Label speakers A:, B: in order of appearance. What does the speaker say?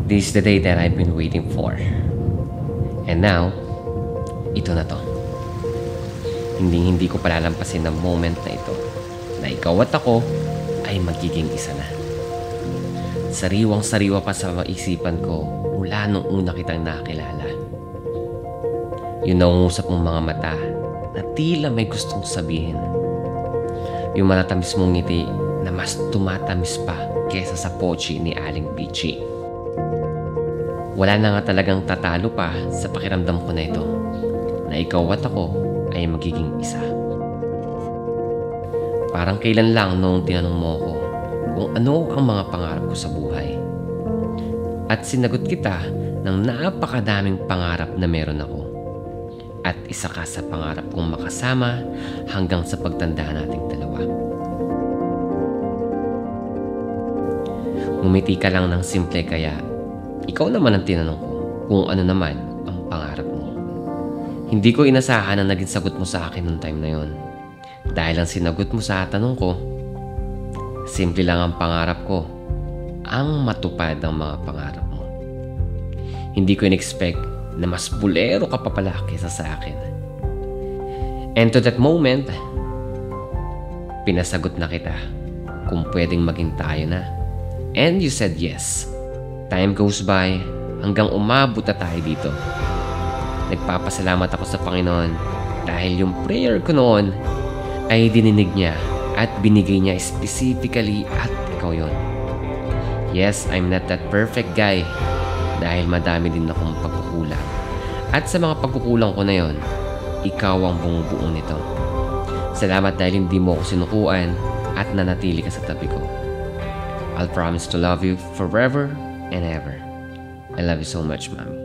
A: This is the day that I've been waiting for. And now, ito na to. Hindi ko palalampasin ang moment na ito na ikaw at ako ay magiging isa na. Sariwang-sariwa pa sa isipan ko mula nung una kitang nakilala. Yung nangungusap mong mga mata na tila may gustong sabihin. Yung matatamis mong ngiti na mas tumatamis pa kesa sa pochi ni Aling Peachy. Wala na nga talagang tatalo pa sa pakiramdam ko na ito na ikaw at ako ay magiging isa. Parang kailan lang noong tinanong mo ako kung ano ang mga pangarap ko sa buhay. At sinagot kita ng napakadaming pangarap na meron ako. At isa ka sa pangarap kong makasama hanggang sa pagtanda nating dalawa. Ngumiti ka lang ng simple kaya ikaw naman ang tinanong ko kung ano naman ang pangarap mo. Hindi ko inasahan na naging sagot mo sa akin noong time na yon. Dahil ang sinagot mo sa tanong ko, simple lang ang pangarap ko, ang matupad ang mga pangarap mo. Hindi ko in-expect na mas bulero ka pa pala kaysa sa akin. And to that moment, pinasagot na kita kung pwedeng maging tayo na. And you said yes. Time goes by hanggang umabot na tayo dito. Nagpapasalamat ako sa Panginoon dahil yung prayer ko noon ay dininig niya at binigay niya specifically at ikaw yon. Yes, I'm not that perfect guy dahil madami din akong pagkukulang. At sa mga pagkukulang ko na yon, ikaw ang bumubuo nito. Salamat dahil hindi mo ako sinukuan at nanatili ka sa tabi ko. I'll promise to love you forever and ever. I love you so much, Mommy.